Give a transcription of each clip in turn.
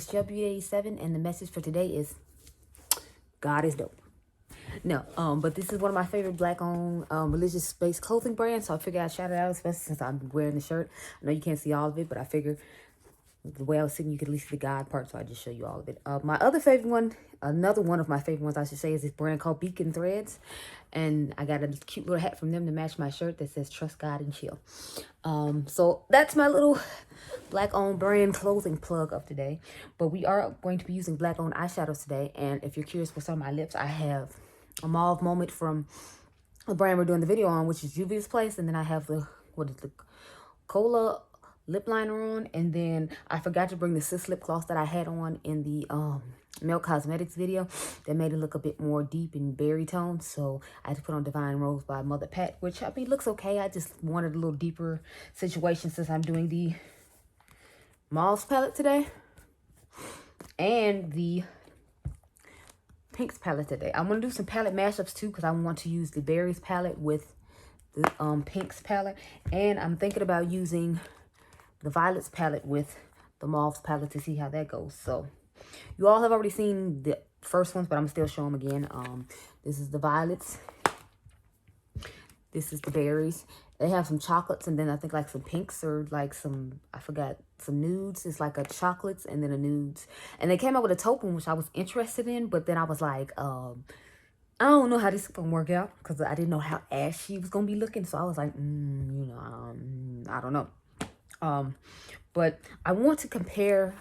Juvia, and the message for today is God is dope. No, but this is one of my favorite black-owned religious-based clothing brands, so I figured I'd shout it out, especially since I'm wearing the shirt. I know you can't see all of it, but I figured the way I was sitting, you could at least see the God part, so I just show you all of it. My other favorite one, another one of my favorite ones, I should say, is this brand called Beacon Threads, and I got a cute little hat from them to match my shirt that says Trust God and Chill. So that's my little black-owned brand clothing plug of today. But we are going to be using black-owned eyeshadows today, and if you're curious for some of my lips, I have a Mauve Moment from the brand we're doing the video on, which is Juvia's Place, and then I have the Cola lip liner on, and then I forgot to bring the Sis lip gloss that I had on in the Milk Cosmetics video that made it look a bit more deep in berry tone, so I had to put on Divine Rose by Mother Pat, which I mean looks okay. I just wanted a little deeper situation since I'm doing the Mauves palette today and the Pinks palette today. I'm going to do some palette mashups too, because I want to use the Berries palette with the Pinks palette. And I'm thinking about using the Violets palette with the Mauves palette to see how that goes. So you all have already seen the first ones, but I'm still showing them again. This is the Violets. This is the Berries. They have some chocolates and then I think like some pinks or like some, I forgot, some nudes. It's like a chocolates and then a nudes. And they came out with a taupe one, which I was interested in, but then I was like, I don't know how this is going to work out because I didn't know how ashy was going to be looking. So I was like, I don't know. But I want to compare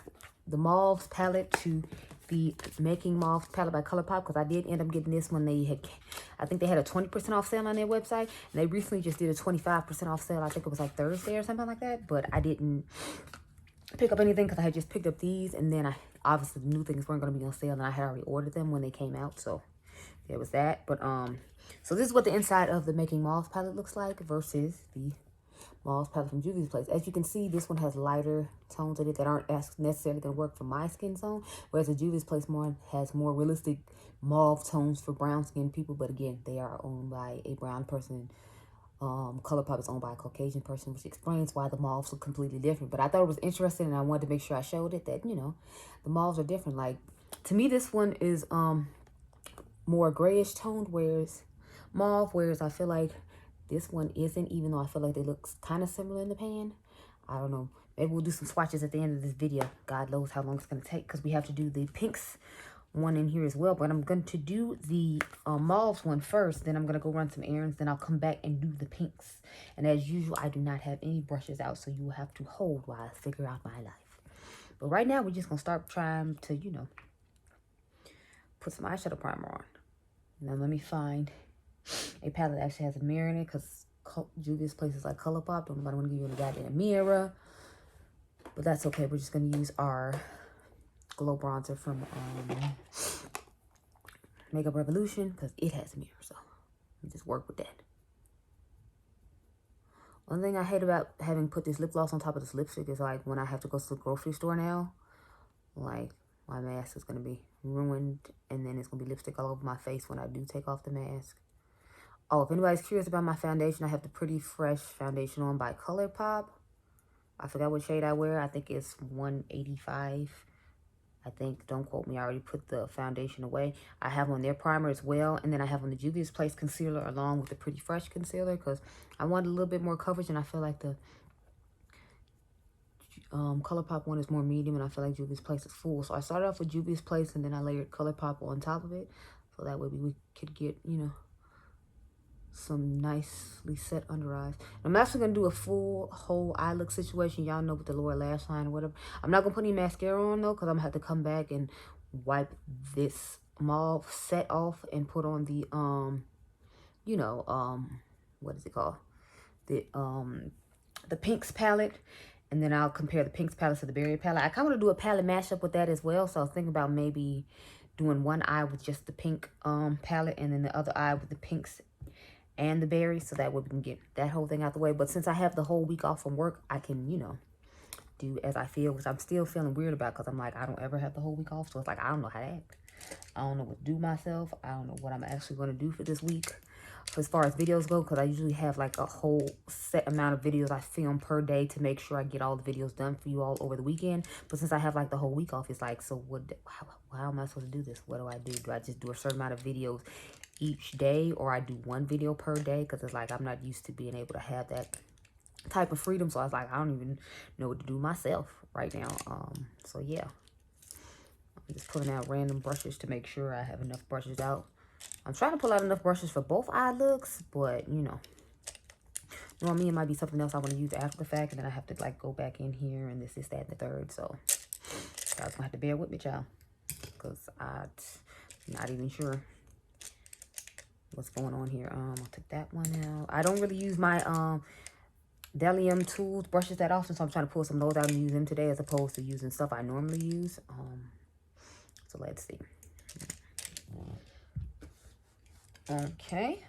the Mauves palette to the Making Mauves palette by ColourPop, because I did end up getting this when they had, I think they had a 20% off sale on their website, and they recently just did a 25% off sale. I think it was like Thursday or something like that, but I didn't pick up anything because I had just picked up these, and then obviously the new things weren't going to be on sale, and I had already ordered them when they came out, so there was that. But so this is what the inside of the Making Mauves palette looks like versus the Mauves palette from Juvia's Place. As you can see, this one has lighter tones in it that aren't necessarily going to work for my skin tone, whereas the Juvia's Place has more realistic mauve tones for brown skinned people. But again, they are owned by a brown person. ColourPop is owned by a Caucasian person, which explains why the mauves look completely different. But I thought it was interesting, and I wanted to make sure I showed it that, you know, the mauves are different. Like, to me, this one is more grayish toned, whereas I feel like this one isn't, even though I feel like they look kind of similar in the pan. I don't know. Maybe we'll do some swatches at the end of this video. God knows how long it's going to take because we have to do the pinks one in here as well. But I'm going to do the mauves one first. Then I'm going to go run some errands. Then I'll come back and do the pinks. And as usual, I do not have any brushes out, so you will have to hold while I figure out my life. But right now, we're just going to start trying to, you know, put some eyeshadow primer on. Now, let me find a palette that actually has a mirror in it, because Juvia's Place is like ColourPop. Don't nobody want to give you a goddamn mirror. But that's okay. We're just going to use our glow bronzer from Makeup Revolution, because it has a mirror. So we just work with that. One thing I hate about having put this lip gloss on top of this lipstick is like when I have to go to the grocery store now, like my mask is going to be ruined, and then it's going to be lipstick all over my face when I do take off the mask. Oh, if anybody's curious about my foundation, I have the Pretty Fresh foundation on by ColourPop. I forgot what shade I wear. I think it's 185. I think, don't quote me, I already put the foundation away. I have on their primer as well. And then I have on the Juvia's Place concealer along with the Pretty Fresh concealer, because I wanted a little bit more coverage, and I feel like the ColourPop one is more medium, and I feel like Juvia's Place is full. So I started off with Juvia's Place, and then I layered ColourPop on top of it. So that way we could get, you know, some nicely set under eyes. I'm actually going to do a full whole eye look situation. Y'all know with the lower lash line or whatever. I'm not going to put any mascara on though, because I'm going to have to come back and wipe this mauve set off and put on the, you know, what is it called? The Pinks palette. And then I'll compare the Pinks palette to the Berry palette. I kind of want to do a palette mashup with that as well. So I was thinking about maybe doing one eye with just the pink palette, and then the other eye with the pinks and the berries, so that way we can get that whole thing out the way. But since I have the whole week off from work, I can, you know, do as I feel, which I'm still feeling weird about, because I'm like, I don't ever have the whole week off. So it's like, I don't know how to act. I don't know what to do myself. I don't know what I'm actually going to do for this week. as far as videos go, because I usually have like a whole set amount of videos I film per day to make sure I get all the videos done for you all over the weekend. But since I have like the whole week off, it's like, so what, how am I supposed to do this? What do I do? Do I just do a certain amount of videos each day, or I do one video per day? Because it's like I'm not used to being able to have that type of freedom. So I was like, I don't even know what to do myself right now. So yeah, I'm just pulling out random brushes to make sure I have enough brushes out. I'm trying to pull out enough brushes for both eye looks, but you know, normally it might be something else I want to use after the fact, and then I have to like go back in here and this, that, and the third. So you guys gonna have to bear with me, child, because I'm not even sure what's going on here. I'll take that one out. I don't really use my Delium tools brushes that often, so I'm trying to pull some of those out and use them today as opposed to using stuff I normally use. So let's see. Okay,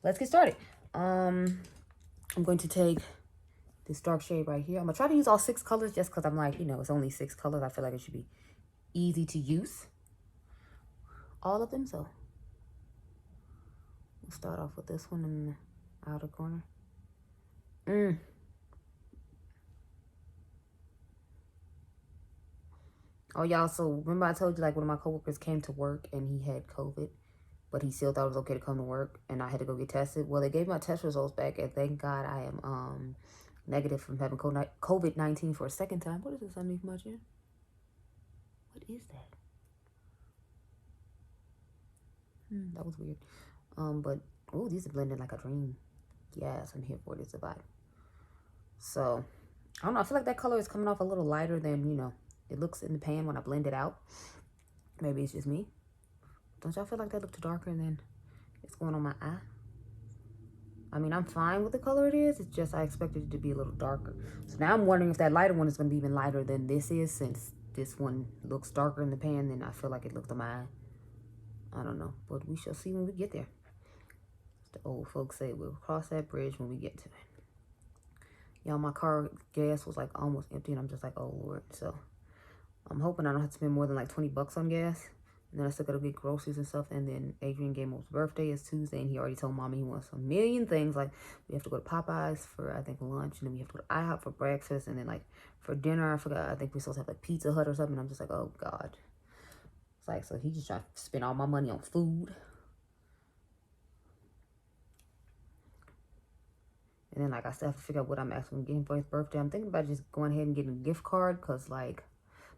let's get started. I'm going to take this dark shade right here. I'm gonna try to use all 6 colors just because I'm like, you know, it's only 6 colors. I feel like it should be easy to use all of them. So we'll start off with this one in the outer corner. Oh, y'all, so remember I told you, like, one of my coworkers came to work and he had COVID, but he still thought it was okay to come to work, and I had to go get tested. Well, they gave my test results back, and thank God I am negative from having COVID-19 for a second time. What is this underneath my chin? What is that? That was weird. But, oh, these are blending like a dream. Yes, I'm here for it. It's a vibe. So, I don't know. I feel like that color is coming off a little lighter than, you know, it looks in the pan when I blend it out. Maybe it's just me. Don't y'all feel like that looked darker than it's going on my eye? I mean, I'm fine with the color it is. It's just I expected it to be a little darker. So now I'm wondering if that lighter one is going to be even lighter than this is, since this one looks darker in the pan than I feel like it looked on my eye. I don't know, but we shall see when we get there. The old folks say we'll cross that bridge when we get to it. Y'all, my car gas was like almost empty, and I'm just like, oh Lord. So I'm hoping I don't have to spend more than like 20 bucks on gas. And then I still gotta get groceries and stuff. And then Adriangameover's birthday is Tuesday, and he already told mommy he wants a million things. Like, we have to go to Popeyes for, I think, lunch, and then we have to go to IHOP for breakfast, and then like for dinner, I forgot, I think we're supposed to have like Pizza Hut or something. And I'm just like, oh God. It's like, so he just trying to spend all my money on food. And then, like, I still have to figure out what I'm actually getting for his birthday. I'm thinking about just going ahead and getting a gift card, because, like,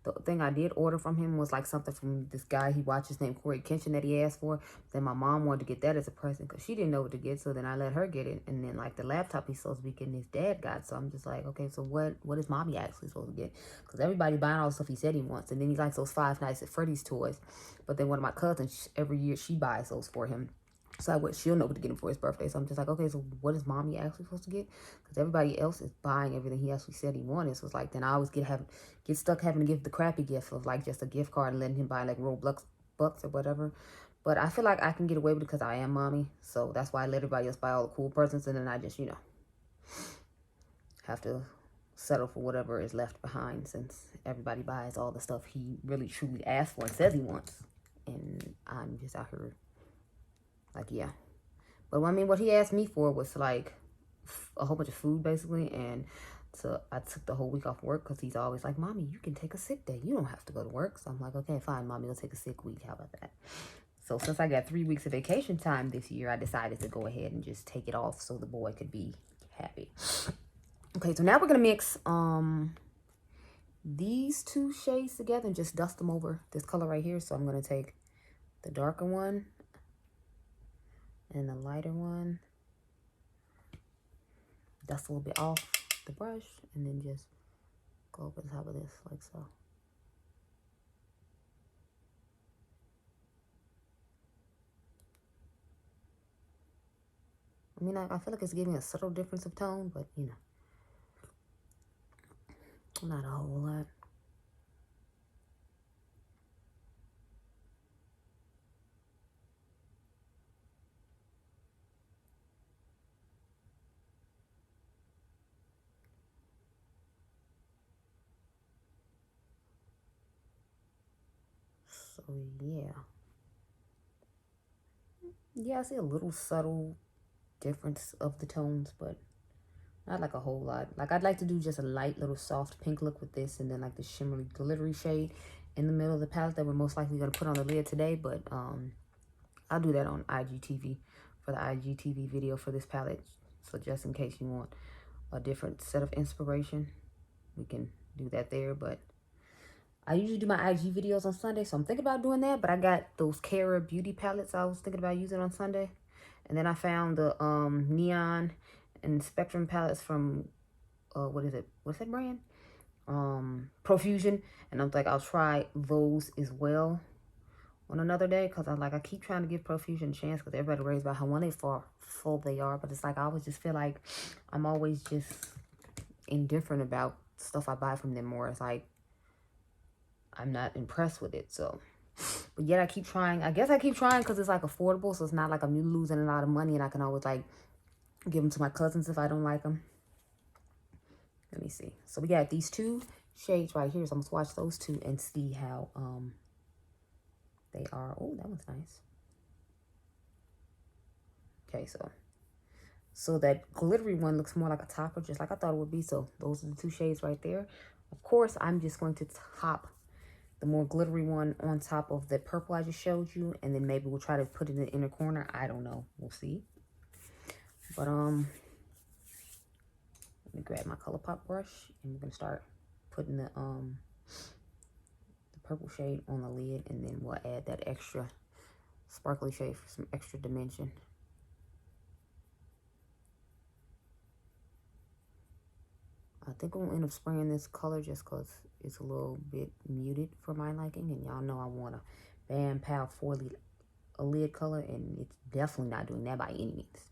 the thing I did order from him was, like, something from this guy he watches named Corey Kenshin that he asked for. Then my mom wanted to get that as a present because she didn't know what to get, so then I let her get it. And then, like, the laptop he's supposed to be getting his dad got. So I'm just like, okay, so what is mommy actually supposed to get? Because everybody's buying all the stuff he said he wants. And then he likes those Five Nights at Freddy's toys. But then one of my cousins, every year she buys those for him. So she'll know what to get him for his birthday. So I'm just like, okay, so what is mommy actually supposed to get? Because everybody else is buying everything he actually said he wanted. So it's like, then I always get stuck having to give the crappy gift of like just a gift card and letting him buy like Roblox bucks or whatever. But I feel like I can get away with it because I am mommy. So that's why I let everybody else buy all the cool presents, and then I just, you know, have to settle for whatever is left behind, since everybody buys all the stuff he really truly asked for and says he wants. And I'm just out here like, yeah. But I mean, what he asked me for was like a whole bunch of food, basically. And so I took the whole week off work because he's always like, mommy, you can take a sick day. You don't have to go to work. So I'm like, okay, fine, mommy, I'll take a sick week. How about that? So since I got 3 weeks of vacation time this year, I decided to go ahead and just take it off so the boy could be happy. Okay, so now we're going to mix these 2 shades together and just dust them over this color right here. So I'm going to take the darker one and the lighter one, dust a little bit off the brush, and then just go over the top of this like so. I mean, I feel like it's giving a subtle difference of tone, but you know, not a whole lot. So yeah, Yeah, I see a little subtle difference of the tones, but not like a whole lot. Like, I'd like to do just a light little soft pink look with this, and then like the shimmery glittery shade in the middle of the palette that we're most likely going to put on the lid today. But I'll do that on IGTV for the IGTV video for this palette. So just in case you want a different set of inspiration, we can do that there. But I usually do my IG videos on Sunday, so I'm thinking about doing that. But I got those Cara Beauty palettes I was thinking about using on Sunday. And then I found the Neon and Spectrum palettes from, what is it? What's that brand? Profusion. And I'm like, I'll try those as well on another day, because I keep trying to give Profusion a chance, because everybody raves about how wonderful they are. But it's like, I always just feel like I'm always just indifferent about stuff I buy from them more. It's like, I'm not impressed with it. So, but yet I keep trying. I guess I keep trying because it's like affordable, so it's not like I'm losing a lot of money, and I can always like give them to my cousins if I don't like them. Let me see. So we got these two shades right here, so I'm gonna swatch those two and see how they are. Oh, that one's nice. Okay, so that glittery one looks more like a topper, just like I thought it would be. So those are the two shades right there. Of course, I'm just going to top the more glittery one on top of the purple I just showed you, and then maybe we'll try to put it in the inner corner. I don't know. We'll see. But let me grab my ColourPop brush, and we're gonna start putting the purple shade on the lid, and then we'll add that extra sparkly shade for some extra dimension. I think I'm gonna end up spraying this color just because it's a little bit muted for my liking, and y'all know I want a Bam Pow 4 lid color, and it's definitely not doing that by any means.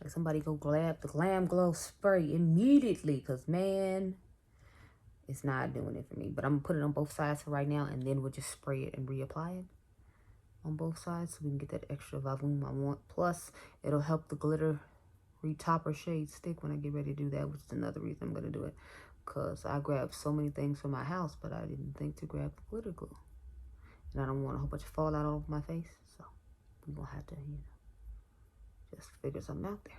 Like, somebody go grab the Glam Glow spray immediately, because man, it's not doing it for me. But I'm gonna put it on both sides for right now, and then we'll just spray it and reapply it on both sides so we can get that extra volume I want. Plus, it'll help the glitter retopper shade stick when I get ready to do that, which is another reason I'm gonna do it, because I grabbed so many things from my house, but I didn't think to grab the glitter glue, and I don't want a whole bunch of fallout all over my face. So we're gonna have to, you know, just figure something out there.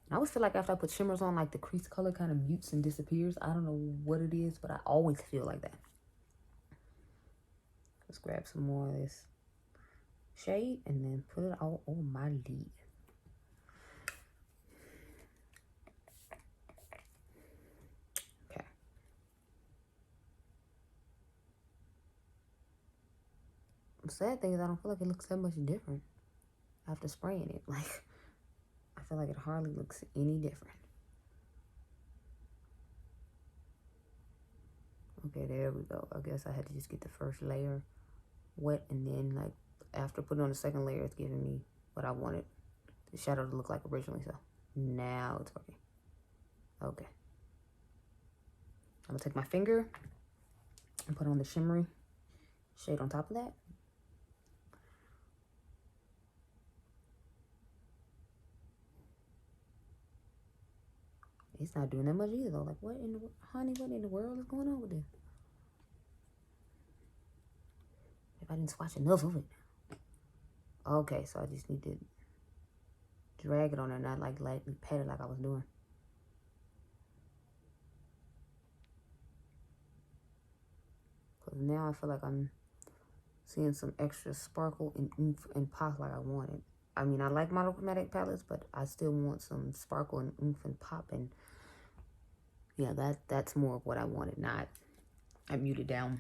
I always feel like after I put shimmers on, like the crease color kind of mutes and disappears. I don't know what it is, but I always feel like that. Let's grab some more of this shade and then put it all over my lid. Okay. The sad thing is I don't feel like it looks that much different after spraying it. Like, I feel like it hardly looks any different. Okay, there we go. I guess I had to just get the first layer wet, and then like after putting on the second layer, it's giving me what I wanted the shadow to look like originally. So now it's working. Okay. I'm gonna take my finger and put on the shimmery shade on top of that. It's not doing that much either though. Like, what in the, honey, what in the world is going on with this? If I didn't swatch enough of it. Okay, so I just need to drag it on there, not like lightly pat it like I was doing. Because now I feel like I'm seeing some extra sparkle and oomph and pop like I wanted. I mean, I like monochromatic palettes, but I still want some sparkle and oomph and pop. And yeah, that's more of what I wanted, not I muted down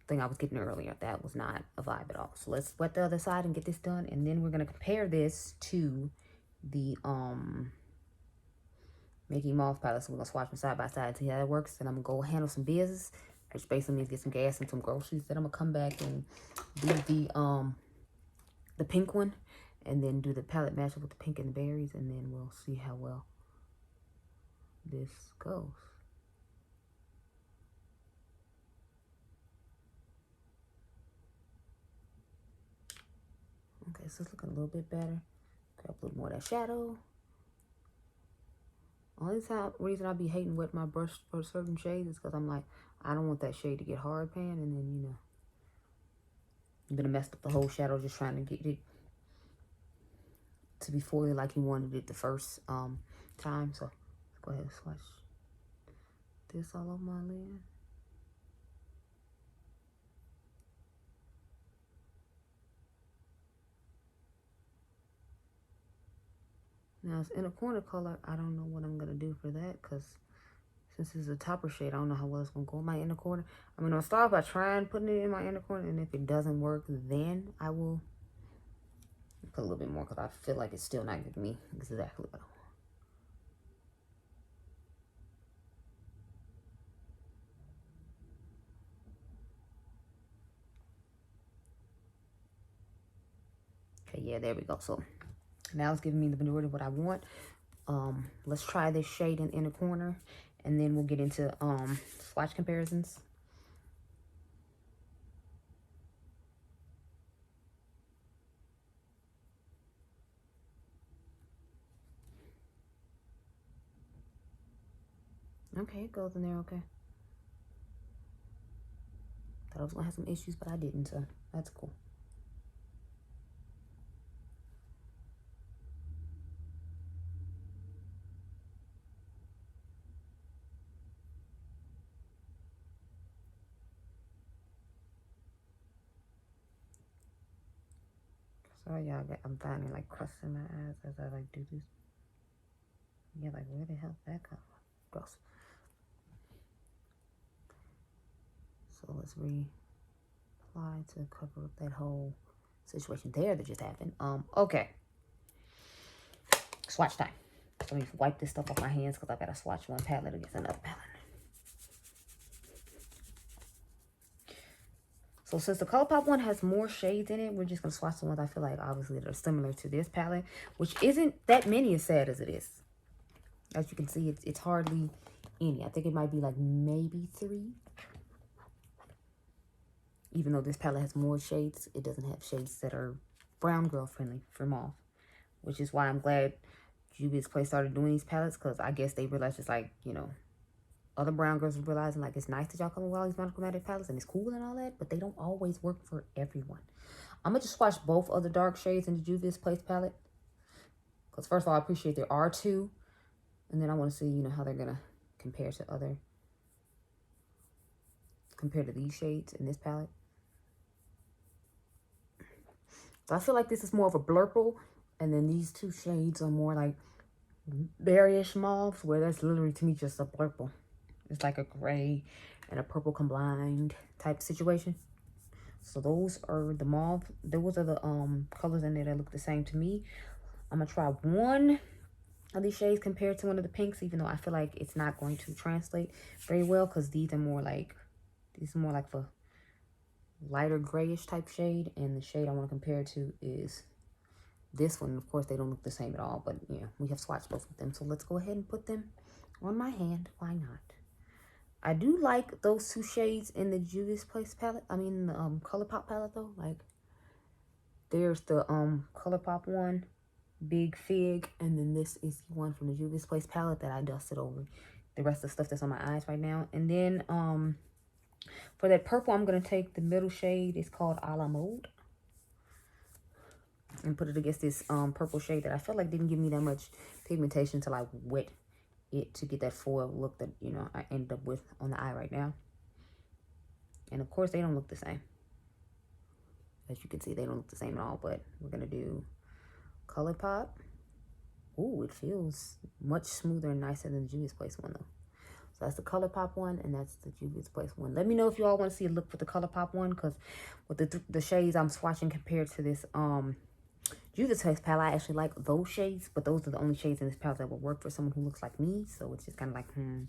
thing I was getting earlier. That was not a vibe at all. So let's wet the other side and get this done, and then we're gonna compare this to the Mickey Mauve palette. So we're gonna swatch them side by side and see how that works. And I'm gonna go handle some business, which basically means get some gas and some groceries. Then I'm gonna come back and do the pink one, and then do the palette matchup with the pink and the berries, and then we'll see how well this goes. Okay, so it's looking a little bit better. Grab a little more of that shadow. Only reason I be hating with my brush for certain shades is because I'm like, I don't want that shade to get hard pan, and then, you know, you're gonna mess up the whole shadow just trying to get it to be foily like you wanted it the first time. So let's go ahead and swatch this all over my lid. Now it's in a corner color. I don't know what I'm gonna do for that, because since it's a topper shade, I don't know how well it's gonna go in my inner corner. I'm gonna start by trying putting it in my inner corner, and if it doesn't work, then I will put a little bit more, because I feel like it's still not giving me exactly what I want. Okay, yeah, there we go. So now it's giving me the majority of what I want. Let's try this shade in the inner corner, and then we'll get into swatch comparisons. Okay, it goes in there okay. Thought I was gonna have some issues, but I didn't, so that's cool. Sorry, y'all. I'm finding like crusts in my eyes as I like do this. Yeah, like where the hell did that come from? Gross. So let's reapply to cover up that whole situation there that just happened. Okay. Swatch time. So let me wipe this stuff off my hands because I gotta swatch one palette against another palette. So since the ColourPop one has more shades in it, we're just gonna swatch the ones I feel like obviously that are similar to this palette, which isn't that many as sad as it is. As you can see, it's hardly any. I think it might be like maybe 3. Even though this palette has more shades, it doesn't have shades that are brown girl friendly for mauve, which is why I'm glad Juvia's Place started doing these palettes, because I guess they realized just like, you know, other brown girls are realizing like it's nice that y'all come with all these monochromatic palettes and it's cool and all that, but they don't always work for everyone. I'm gonna just swatch both of the dark shades in the Juvia's Place palette, because first of all, I appreciate there are 2, and then I want to see, you know, how they're gonna compare to these shades in this palette. So I feel like this is more of a blurple, and then these 2 shades are more like berryish mauves, where that's literally to me just a blurple. It's like a gray and a purple combined type situation. So those are the mauve. Those are the colors in there that look the same to me. I'm gonna try one of these shades compared to one of the pinks, even though I feel like it's not going to translate very well, because these are more like the lighter grayish type shade, and the shade I want to compare to is this one. Of course, they don't look the same at all, but yeah, we have swatched both of them. So let's go ahead and put them on my hand. Why not? I do like those 2 shades in the Juvia's Place palette. I mean, the ColourPop palette though. Like, there's the ColourPop one, Big Fig, and then this is the one from the Juvia's Place palette that I dusted over the rest of the stuff that's on my eyes right now. And then for that purple, I'm gonna take the middle shade. It's called A La Mode, and put it against this purple shade that I felt like didn't give me that much pigmentation until I wet it to get that foil look that, you know, I end up with on the eye right now. And of course, they don't look the same. As you can see, they don't look the same at all, but we're gonna do ColourPop. Ooh, it feels much smoother and nicer than the Juvia's Place one though. So that's the ColourPop one, and that's the Juvia's Place one. Let me know if you all want to see a look for the ColourPop one, because with the shades I'm swatching compared to this Juvia's Place palette, I actually like those shades, but those are the only shades in this palette that will work for someone who looks like me. So it's just kind of like, And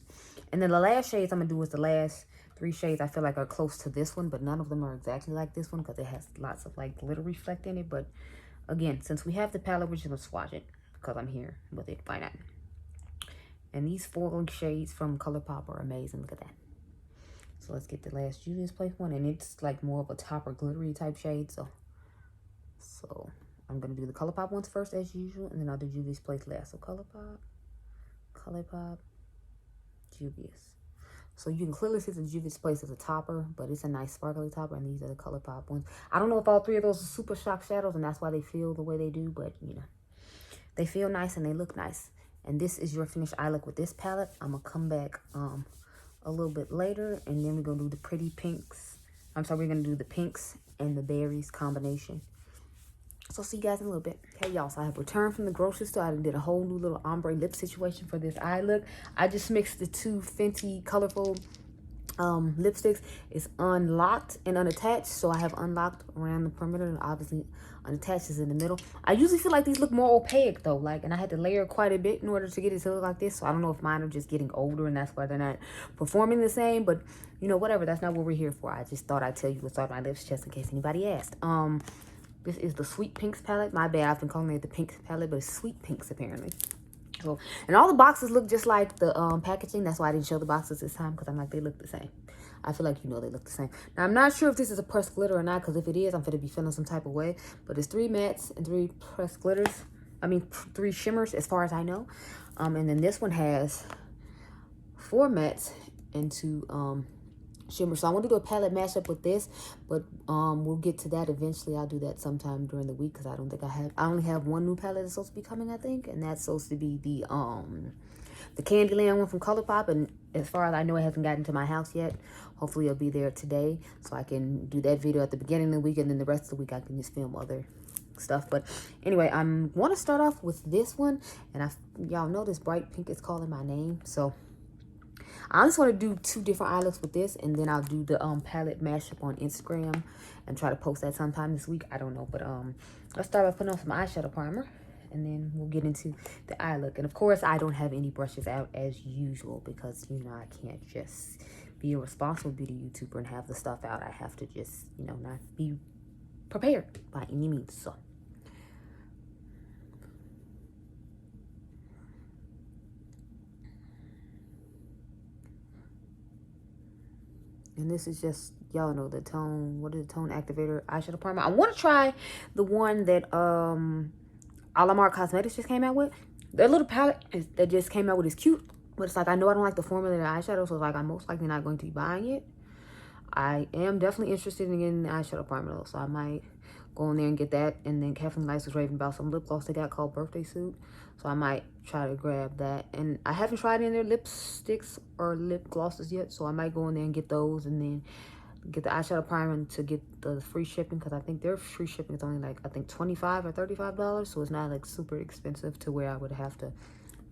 then the last shades I'm going to do is the last 3 shades I feel like are close to this one, but none of them are exactly like this one, because it has lots of like glitter reflect in it. But again, since we have the palette, we're just going to swatch it, because I'm here with it. Why not? And these 4 shades from ColourPop are amazing. Look at that. So let's get the last Juvia's Place one, and it's like more of a topper glittery type shade. So I'm going to do the ColourPop ones first as usual, and then I'll do Juvia's Place last. So ColourPop, ColourPop, Juvia's. So you can clearly see the Juvia's place as a topper, but it's a nice sparkly topper, and these are the ColourPop ones. I don't know if all three of those are super shock shadows, and that's why they feel the way they do, but you know, they feel nice and they look nice. And this is your finished eye look with this palette. I'm gonna come back a little bit later, and then we're gonna do the pretty pinks. I'm sorry, we're gonna do the pinks and the berries combination. So see you guys in a little bit. Okay, y'all, so I have returned from the grocery store. I did a whole new little ombre lip situation for this eye look. I just mixed the two Fenty colorful lipsticks. It's unlocked and unattached, so I have unlocked around the perimeter, and obviously unattached is in the middle. I usually feel like these look more opaque though, like, and I had to layer quite a bit in order to get it to look like this. So I don't know if mine are just getting older and that's why they're not performing the same, but you know, whatever, that's not what we're here for. I just thought I'd tell you what's on my lips just in case anybody asked. This is the Sweet Pinks palette. My bad, I've been calling it the Pinks palette, but it's Sweet Pinks apparently. So, and all the boxes look just like the packaging. That's why I didn't show the boxes this time, because I'm like, they look the same. I feel like, you know, they look the same. Now, I'm not sure if this is a pressed glitter or not, because if it is, I'm going to be feeling some type of way. But it's 3 mattes and 3 pressed glitters. I mean, 3 shimmers as far as I know. And then this one has 4 mattes and 2 shimmer. So I want to do a palette mashup with this, but we'll get to that eventually. I'll do that sometime during the week, because I don't think I only have one new palette that's supposed to be coming, I think, and that's supposed to be the Candyland one from ColourPop, and as far as I know, it hasn't gotten to my house yet. Hopefully it'll be there today, so I can do that video at the beginning of the week, and then the rest of the week I can just film other stuff. But anyway, I want to start off with this one, and y'all know this bright pink is calling my name, so I just want to do 2 different eye looks with this, and then I'll do the palette mashup on Instagram and try to post that sometime this week. I don't know, but let's start by putting on some eyeshadow primer, and then we'll get into the eye look. And of course, I don't have any brushes out as usual, because you know, I can't just be a responsible beauty YouTuber and have the stuff out. I have to just, you know, not be prepared by any means. So and this is just, y'all know the tone, what is the tone activator eyeshadow primer. I want to try the one that Alamar Cosmetics just came out with. Their little palette that just came out with is cute, but it's like, I know I don't like the formula of the eyeshadow, so it's like I'm most likely not going to be buying it. I am definitely interested in getting the eyeshadow primer though, so I might go in there and get that. And then Kathleen Lights was raving about some lip gloss they got called Birthday Suit, so I might try to grab that. And I haven't tried any of their lipsticks or lip glosses yet, so I might go in there and get those, and then get the eyeshadow primer to get the free shipping, because I think their free shipping is only like, I think $25 or $35, so it's not like super expensive to where I would have to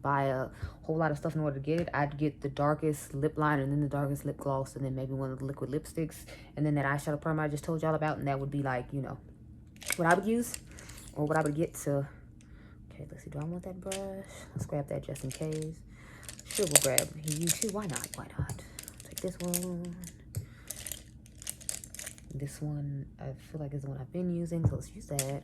buy a whole lot of stuff in order to get it. I'd get the darkest lip liner, and then the darkest lip gloss, and then maybe one of the liquid lipsticks, and then that eyeshadow primer I just told y'all about, and that would be like, you know, what I would use, or what I would get to. Okay, let's see, do I want that brush? Let's grab that just in case. Sure, we'll grab you too. Why not? Why not? Take this one. This one, I feel like is the one I've been using, so let's use that.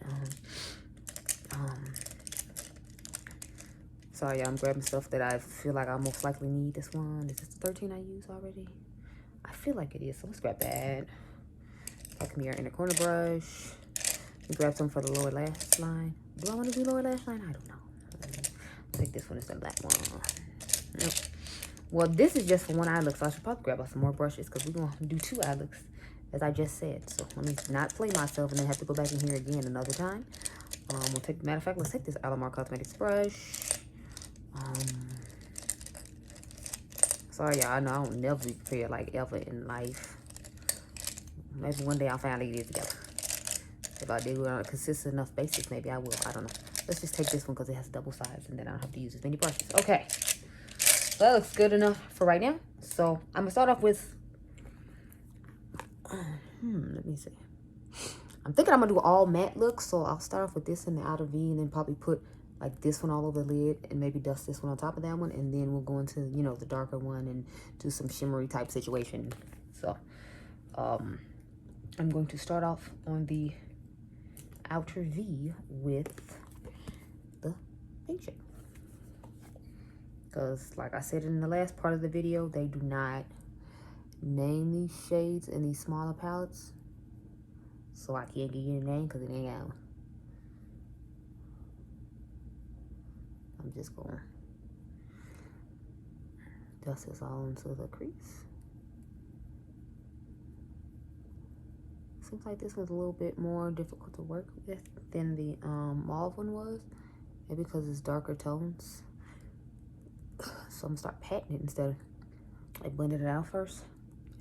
Sorry, I'm grabbing stuff that I feel like I most likely need. This one, is this the 13 I use already? I feel like it is, so let's grab that. Come here, inner corner brush. Grab some for the lower lash line. Do I want to do lower lash line? I don't know. Take this one instead of that one. Nope. Well, this is just for one eye look, so I should probably grab out some more brushes, because we're going to do 2 eye looks, as I just said. So let me not play myself and then have to go back in here again another time. We'll take, matter of fact, let's take this Alamar Cosmetics brush. Sorry, y'all, I know I don't never be prepared like ever in life. Maybe one day I'll finally get it together. If I do it on a consistent enough basis, maybe I will. I don't know. Let's just take this one because it has double sides, and then I don't have to use as many brushes. Okay. So that looks good enough for right now. So I'm going to start off with... let me see. I'm thinking I'm going to do all matte looks. So I'll start off with this in the outer V, and then probably put like this one all over the lid, and maybe dust this one on top of that one. And then we'll go into, you know, the darker one and do some shimmery type situation. So I'm going to start off on the outer V with the pink shade, because like I said in the last part of the video, they do not name these shades in these smaller palettes, so I can't give you a name because it ain't out. I'm just going dust this all into the crease. Seems like this was a little bit more difficult to work with than the mauve one was. Maybe because it's darker tones. So I'm gonna start patting it instead of like blending it out first.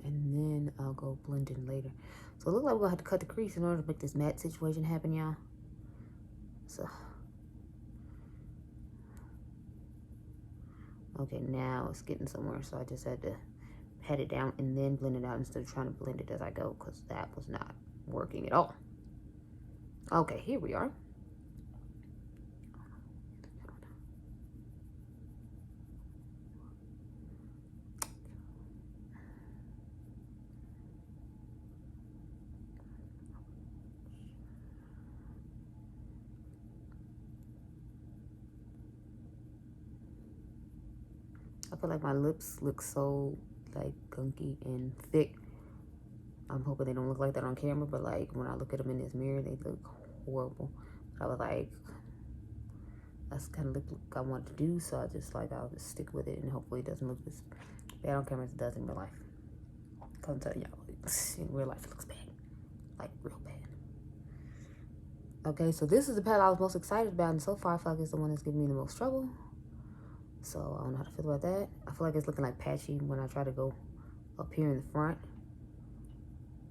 And then I'll go blend in later. So it looks like we're gonna have to cut the crease in order to make this matte situation happen, y'all. So. Okay, now it's getting somewhere. So I just had to pat it down and then blend it out instead of trying to blend it as I go, because that was not working at all. Okay, here we are. I feel like my lips look so like gunky and thick. I'm hoping they don't look like that on camera, but like when I look at them in this mirror, they look horrible. But I was like, that's kind of look I wanted to do, so I just like, I'll just stick with it and hopefully it doesn't look as bad on camera as it does in real life. Cause I'm telling y'all, in real life it looks bad, like real bad. Okay, so this is the palette I was most excited about, and so far I feel like it's the one that's giving me the most trouble. So I don't know how to feel about that. I feel like it's looking like patchy when I try to go up here in the front.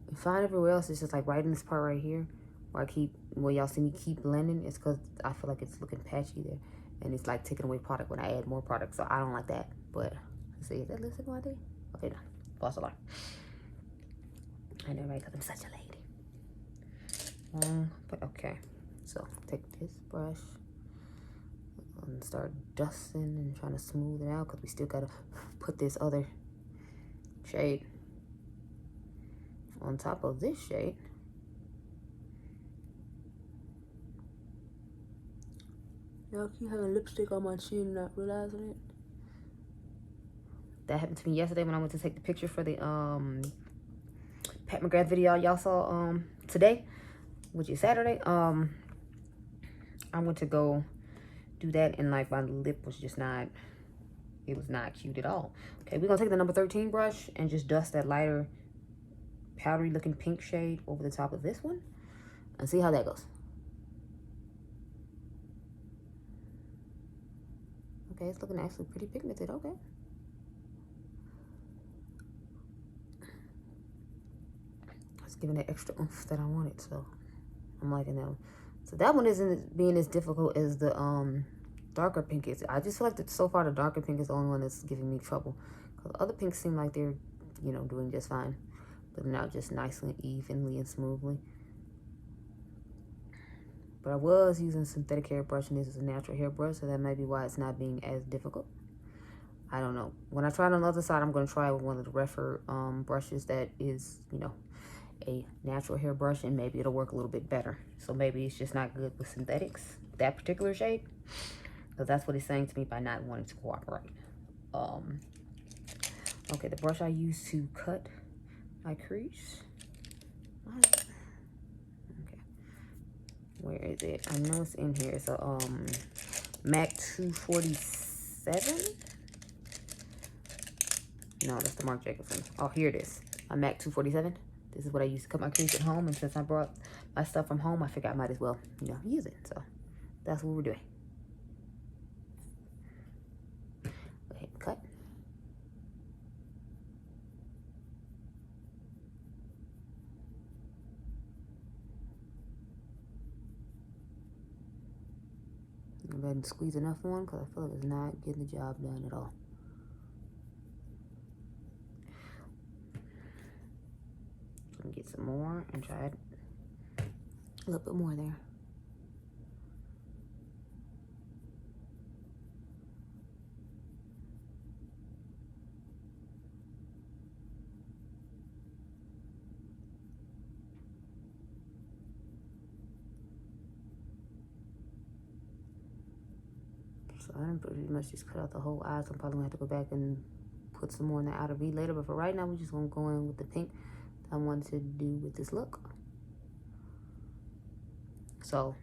And fine everywhere else, it's just like right in this part right here where y'all see me keep blending. It's because I feel like it's looking patchy there. And it's like taking away product when I add more product. So I don't like that. But let's see, is that lipstick right there? Okay, no. False alarm. I know, right? Because I'm such a lady. But okay. So take this brush and start dusting and trying to smooth it out, because we still gotta put this other shade on top of this shade. Y'all keep having lipstick on my chin and not realizing it. That happened to me yesterday when I went to take the picture for the Pat McGrath video y'all saw today, which is Saturday. I went to go do that and like my lip was just not, it was not cute at all. Okay, we're gonna take the number 13 brush and just dust that lighter powdery looking pink shade over the top of this one and see how that goes. Okay, it's looking actually pretty pigmented. Okay. It's giving that extra oomph that I wanted, so I'm liking that one. So that one isn't being as difficult as the darker pink is. I just feel like that so far the darker pink is the only one that's giving me trouble. Because other pinks seem like they're, you know, doing just fine. But not just nicely, evenly, and smoothly. But I was using a synthetic hairbrush, and this is a natural hairbrush, so that may be why it's not being as difficult. I don't know. When I try it on the other side, I'm going to try it with one of the Refer brushes that is, you know, a natural hairbrush, and maybe it'll work a little bit better. So maybe it's just not good with synthetics, that particular shade. Because that's what it's saying to me by not wanting to cooperate. Okay, the brush I use to cut my crease. Okay, where is it? I know it's in here. It's a MAC 247. No, that's the Marc Jacobson. Oh, here it is. A MAC 247. This is what I used to cut my crease at home, and since I brought my stuff from home, I figured I might as well, you know, use it. So that's what we're doing. Go ahead and cut. Go ahead and squeeze enough on, because I feel like it's not getting the job done at all. Get some more and try it a little bit more there. So I done pretty much just cut out the whole eye, so I'm probably gonna have to go back and put some more in the outer V later, but for right now we're just gonna go in with the pink I wanted to do with this look. So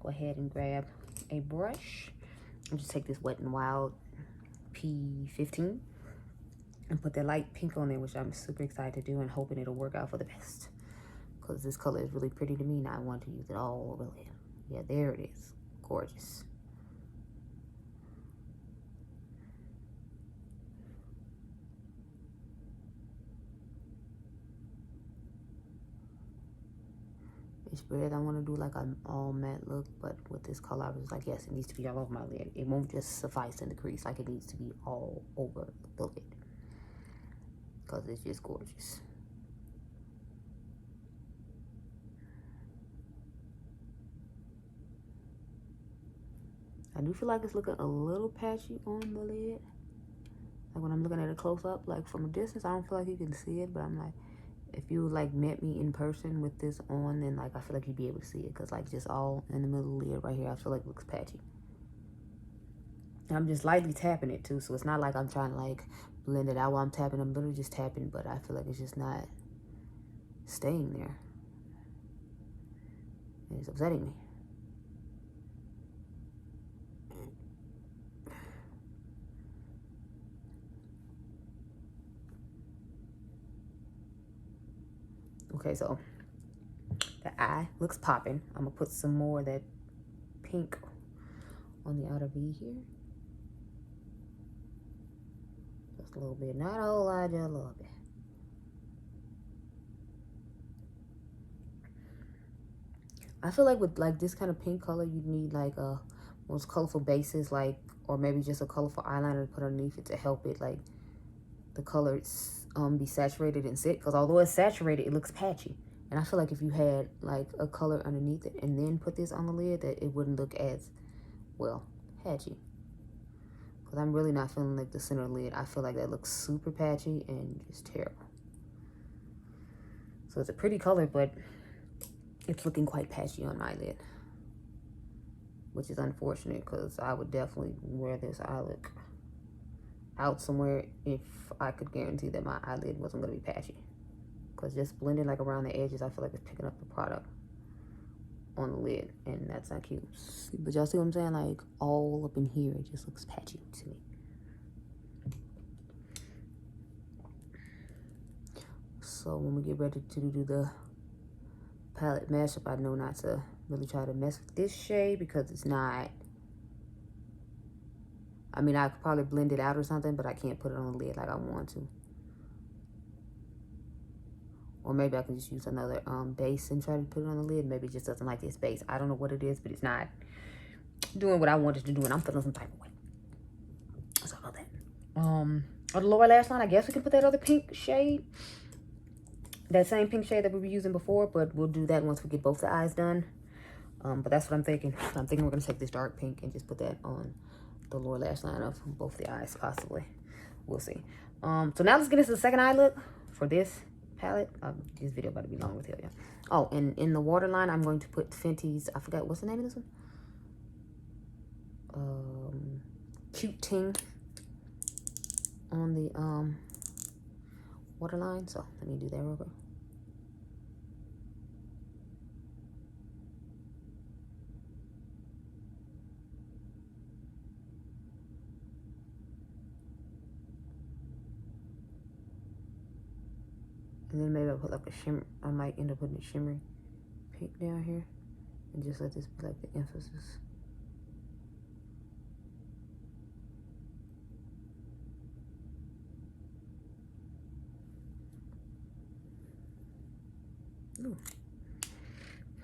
go ahead and grab a brush and just take this Wet n Wild P15 and put that light pink on there, which I'm super excited to do and hoping it'll work out for the best. Because this color is really pretty to me and I want to use it all over the lid. Yeah, there it is. Gorgeous. It's weird. I want to do like an all matte look, but with this color, I was like, yes, it needs to be all over my lid. It won't just suffice in the crease. Like, it needs to be all over the lid. Because it's just gorgeous. I do feel like it's looking a little patchy on the lid. Like when I'm looking at it close up, like from a distance, I don't feel like you can see it, but I'm like, if you like met me in person with this on, then like I feel like you'd be able to see it, because like just all in the middle of the lid right here, I feel like it looks patchy. And I'm just lightly tapping it too, so it's not like I'm trying to like blend it out while I'm tapping. I'm literally just tapping, but I feel like it's just not staying there. And it's upsetting me. Okay, so the eye looks popping. I'm gonna put some more of that pink on the outer V here. Just a little bit, not a whole lot, just a little bit. I feel like with like this kind of pink color, you need like a most colorful bases, like, or maybe just a colorful eyeliner to put underneath it to help it like the colors be saturated and sit. Because although it's saturated, it looks patchy. And I feel like if you had like a color underneath it and then put this on the lid, that it wouldn't look as, well, patchy. Because I'm really not feeling like the center lid. I feel like that looks super patchy and just terrible. So it's a pretty color, but it's looking quite patchy on my lid, which is unfortunate because I would definitely wear this eye look out somewhere if I could guarantee that my eyelid wasn't going to be patchy. Because just blending like around the edges, I feel like it's picking up the product on the lid, and that's not cute. But y'all see what I'm saying? Like all up in here, it just looks patchy to me. So when we get ready to do the palette mashup, I know not to really try to mess with this shade because it's not, I mean, I could probably blend it out or something, but I can't put it on the lid like I want to. Or maybe I can just use another base and try to put it on the lid. Maybe it just doesn't like this base. I don't know what it is, but it's not doing what I wanted to do, and I'm feeling some type of way. Sorry about that. On the lower lash line, I guess we can put that other pink shade. That same pink shade that we were using before, but we'll do that once we get both the eyes done. But that's what I'm thinking. I'm thinking we're going to take this dark pink and just put that on the lower lash line of both the eyes, possibly. We'll see. So now let's get into the second eye look for this palette. This video about to be long with hell, yeah. Oh, and in the waterline, I'm going to put Fenty's, I forgot, what's the name of this one? Cute Ting on the waterline. So let me do that real quick. And then maybe I'll put like a shimmer. I might end up putting a shimmery pink down here. And just let this be like the emphasis. Ooh.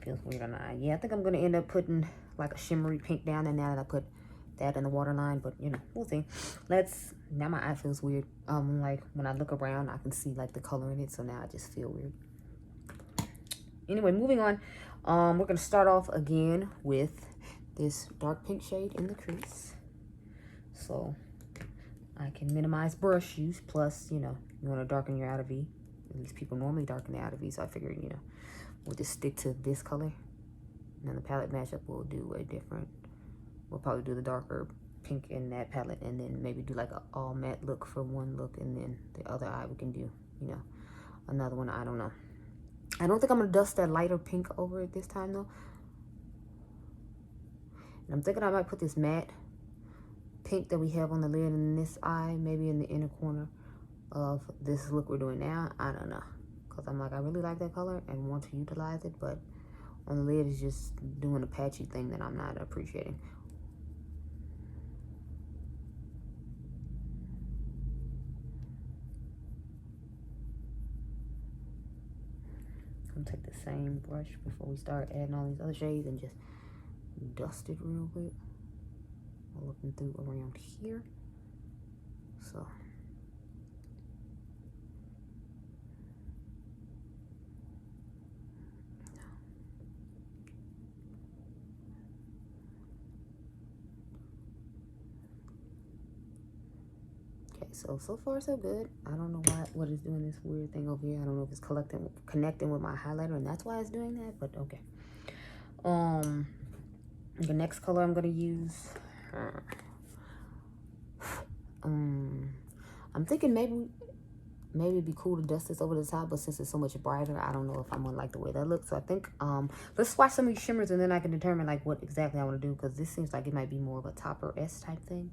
Feels weird on the eye. Yeah, I think I'm going to end up putting like a shimmery pink down. And now that I put that in the waterline. But, you know, we'll see. Now my eye feels weird. Like when I look around, I can see like the color in it. So now I just feel weird. Anyway, moving on. We're going to start off again with this dark pink shade in the crease. So I can minimize brush use. Plus, you know, you want to darken your outer V. At least people normally darken the outer V. So I figured, you know, we'll just stick to this color. And then the palette mashup will do a different. We'll probably do the darker pink in that palette. And then maybe do like an all matte look for one look. And then the other eye we can do, you know, another one. I don't know. I don't think I'm going to dust that lighter pink over it this time, though. And I'm thinking I might put this matte pink that we have on the lid in this eye, maybe in the inner corner of this look we're doing now. I don't know, because I'm like, I really like that color and want to utilize it, but on the lid is just doing a patchy thing that I'm not appreciating. I'm gonna take the same brush before we start adding all these other shades and just dust it real quick. I'm looking through around here. So okay, so far so good. I don't know what is doing this weird thing over here. I don't know if it's connecting with my highlighter and that's why it's doing that, but okay. The next color I'm gonna use, I'm thinking maybe it'd be cool to dust this over the top, but since it's so much brighter, I don't know if I'm gonna like the way that looks. So I think let's swatch some of these shimmers and then I can determine like what exactly I want to do, because this seems like it might be more of a topper-esque type thing.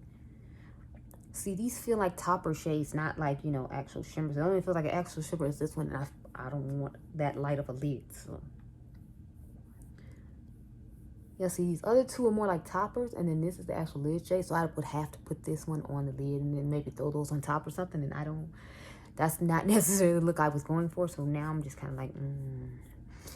See, these feel like topper shades, not like, you know, actual shimmers. It only feels like an actual shimmer is this one, and I don't want that light of a lid. So yeah, see, these other two are more like toppers, and then this is the actual lid shade. So I would have to put this one on the lid and then maybe throw those on top or something. And that's not necessarily the look I was going for. So now I'm just kind of like,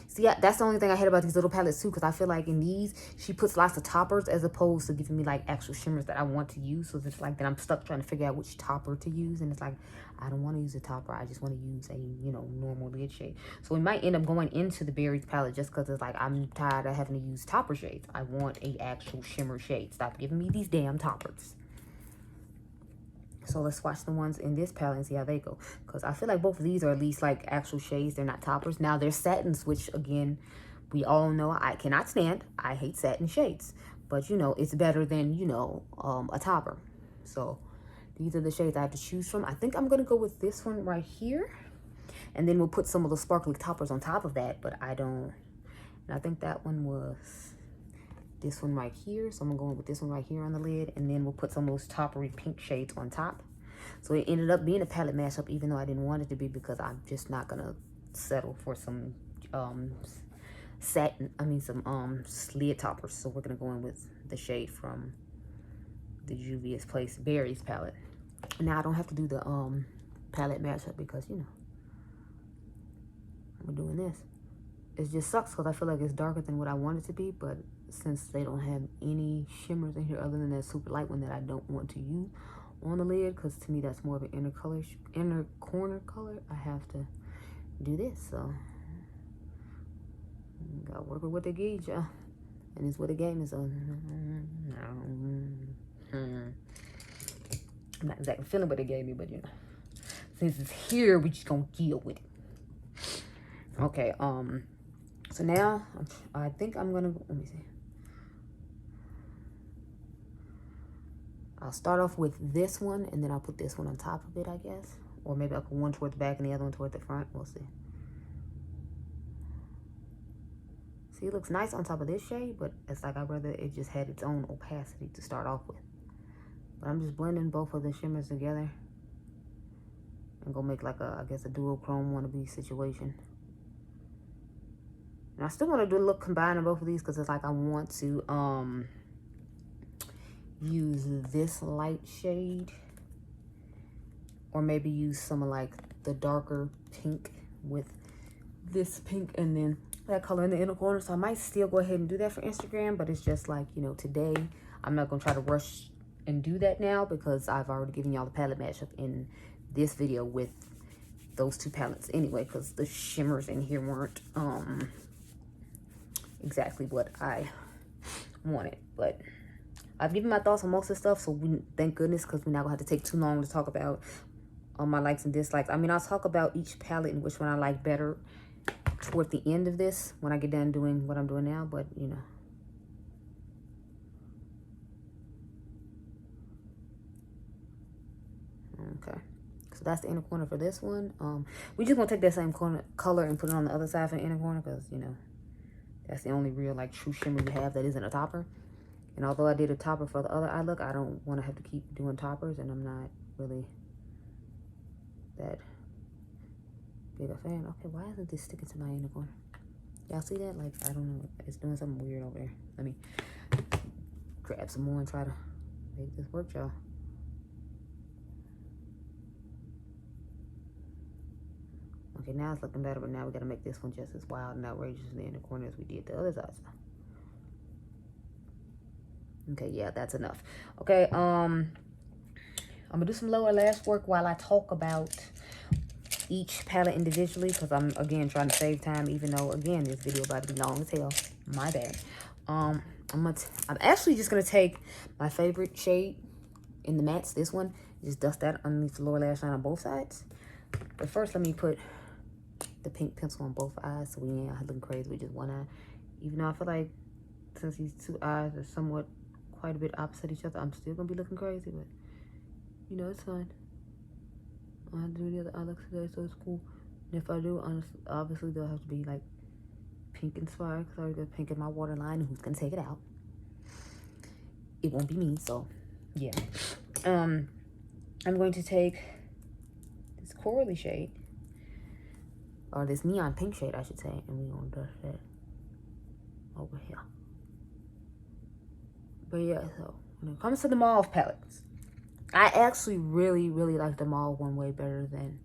See, yeah, that's the only thing I hate about these little palettes too, because I feel like in these, she puts lots of toppers as opposed to giving me like actual shimmers that I want to use. So it's like that I'm stuck trying to figure out which topper to use. And it's like, I don't want to use a topper. I just want to use a, you know, normal lid shade. So we might end up going into the berries palette just because it's like, I'm tired of having to use topper shades. I want a actual shimmer shade. Stop giving me these damn toppers. So let's swatch the ones in this palette and see how they go. Because I feel like both of these are at least like actual shades. They're not toppers. Now they're satins, which again, we all know I cannot stand. I hate satin shades. But you know, it's better than, you know, a topper. So these are the shades I have to choose from. I think I'm going to go with this one right here. And then we'll put some of the sparkly toppers on top of that. But I don't. And I think that one was this one right here. So I'm going with this one right here on the lid. And then we'll put some of those toppery pink shades on top. So it ended up being a palette mashup, even though I didn't want it to be, because I'm just not going to settle for some some lid toppers. So we're going to go in with the shade from the Juvia's Place Berries palette. Now I don't have to do the palette mashup because, you know, we're doing this. It just sucks because I feel like it's darker than what I want it to be, but since they don't have any shimmers in here other than that super light one that I don't want to use on the lid, because to me that's more of an inner corner color, I have to do this. So gotta work with what they gave you, and it's what the game is on. I'm not exactly feeling what they gave me, but you know, since it's here, we just gonna deal with it. Okay, so now I think I'm gonna, let me see. I'll start off with this one, and then I'll put this one on top of it, I guess. Or maybe I'll put one toward the back and the other one toward the front. We'll see. See, it looks nice on top of this shade, but it's like I'd rather it just had its own opacity to start off with. But I'm just blending both of the shimmers together. And go make like a, I guess, a duochrome wannabe situation. And I still want to do a look combining both of these because it's like I want to use this light shade, or maybe use some of like the darker pink with this pink and then that color in the inner corner. So I might still go ahead and do that for Instagram, but it's just like, you know, today I'm not gonna try to rush and do that now because I've already given y'all the palette mashup in this video with those two palettes anyway, because the shimmers in here weren't exactly what I wanted. But I've given my thoughts on most of the stuff, so thank goodness, because we're not gonna have to take too long to talk about my likes and dislikes. I mean, I'll talk about each palette and which one I like better toward the end of this when I get done doing what I'm doing now, but you know. Okay, so that's the inner corner for this one. We just gonna take that same color and put it on the other side for the inner corner, because you know, that's the only real like true shimmer we have that isn't a topper. And although I did a topper for the other eye look, I don't want to have to keep doing toppers, and I'm not really that big a fan. Okay, why isn't this sticking to my inner corner? Y'all see that? Like, I don't know. It's doing something weird over there. Let me grab some more and try to make this work, y'all. Okay, now it's looking better, but now we gotta make this one just as wild and outrageous in the inner corner as we did the other side. Okay, yeah, that's enough. Okay, I'm gonna do some lower lash work while I talk about each palette individually, because I'm again trying to save time, even though again this video about to be long as hell. My bad. I'm actually just gonna take my favorite shade in the mattes, this one, just dust that underneath the lower lash line on both sides. But first, let me put the pink pencil on both eyes so we ain't looking crazy with just one eye. Even though I feel like since these two eyes are somewhat quite a bit opposite each other, I'm still gonna be looking crazy, but you know, it's fine. I don't have to do any other eye looks today, so it's cool. And if I do, honestly, obviously they'll have to be like pink inspired, because I already got pink in my waterline, and who's gonna take it out? It won't be me, so yeah. I'm going to take this corally shade, or this neon pink shade, I should say, and we're gonna dust that over here. But yeah, so when it comes to the mauve palettes, I actually really like the mauve one way better than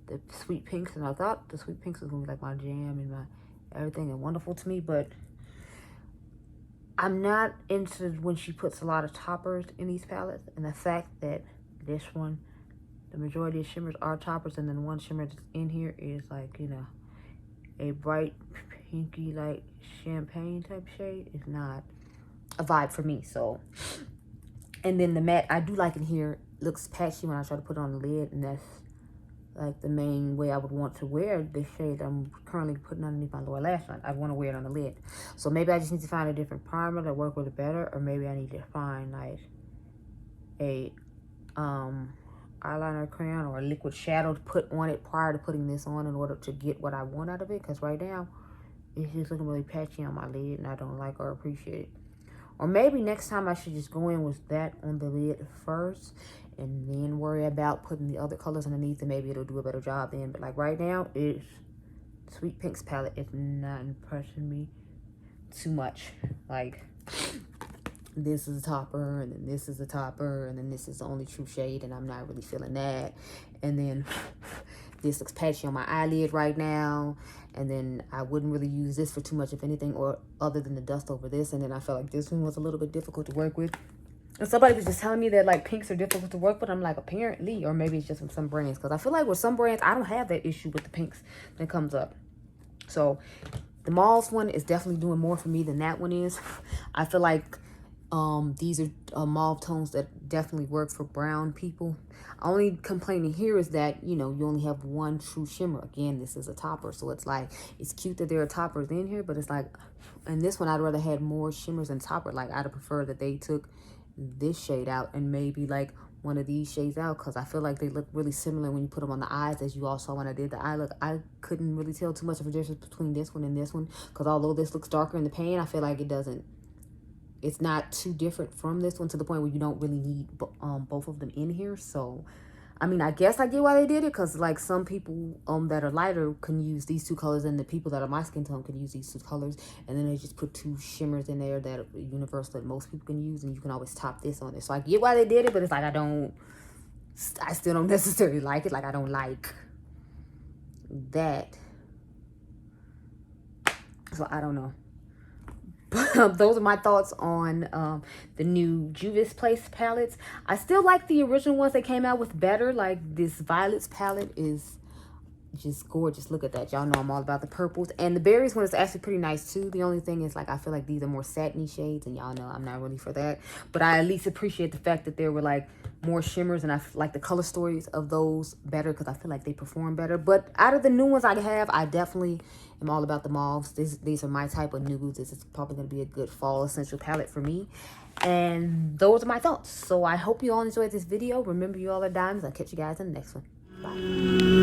the sweet pinks, and I thought the sweet pinks was gonna be like my jam and my everything and wonderful to me, but I'm not into when she puts a lot of toppers in these palettes, and the fact that this one, the majority of shimmers are toppers, and then one shimmer that's in here is like, you know, a bright pinky like champagne type shade, is not a vibe for me. So, and then the matte, I do like in here, looks patchy when I try to put it on the lid, and that's like the main way I would want to wear this shade I'm currently putting underneath my lower lash line. I want to wear it on the lid. So maybe I just need to find a different primer that work with it better, or maybe I need to find like a eyeliner crayon or a liquid shadow to put on it prior to putting this on in order to get what I want out of it, because right now it's just looking really patchy on my lid and I don't like or appreciate it. Or maybe next time I should just go in with that on the lid first and then worry about putting the other colors underneath, and maybe it'll do a better job then. But like right now, it's Sweet Pink's palette is not impressing me too much. Like, this is a topper, and then this is a topper, and then this is the only true shade, and I'm not really feeling that. And then this looks patchy on my eyelid right now, and then I wouldn't really use this for too much, if anything, or other than the dust over this. And then I felt like this one was a little bit difficult to work with. And somebody was just telling me that like pinks are difficult to work with. I'm like, apparently, or maybe it's just from some brands, because I feel like with some brands I don't have that issue with the pinks that comes up. So the Mauves one is definitely doing more for me than that one is. I feel like these are mauve tones that definitely work for brown people. Only complaining here is that, you know, you only have one true shimmer. Again, this is a topper, so it's like, it's cute that there are toppers in here, but it's like, in this one I'd rather had more shimmers and topper. Like, I'd prefer that they took this shade out and maybe like one of these shades out, because I feel like they look really similar when you put them on the eyes, as you all saw when I did the eye look. I couldn't really tell too much of a difference between this one and this one, because although this looks darker in the pan, I feel like it's not too different from this one, to the point where you don't really need both of them in here. So I mean, I guess I get why they did it, because like some people that are lighter can use these two colors, and the people that are my skin tone can use these two colors, and then they just put two shimmers in there that are universal that most people can use, and you can always top this on it. So I get why they did it, but it's like I still don't necessarily like it. Like, I don't like that. So I don't know. But those are my thoughts on the new Juvia's Place palettes. I still like the original ones they came out with better. Like, this Violets palette is just gorgeous. Look at that. Y'all know I'm all about the purples. And the berries one is actually pretty nice too. The only thing is, like, I feel like these are more satiny shades, and y'all know I'm not really for that. But I at least appreciate the fact that there were like more shimmers, and I like the color stories of those better, because I feel like they perform better. But out of the new ones I have, I definitely am all about the mauves. These are my type of nudes. This is probably going to be a good fall essential palette for me. And those are my thoughts. So I hope you all enjoyed this video. Remember, you all are diamonds. I'll catch you guys in the next one. Bye.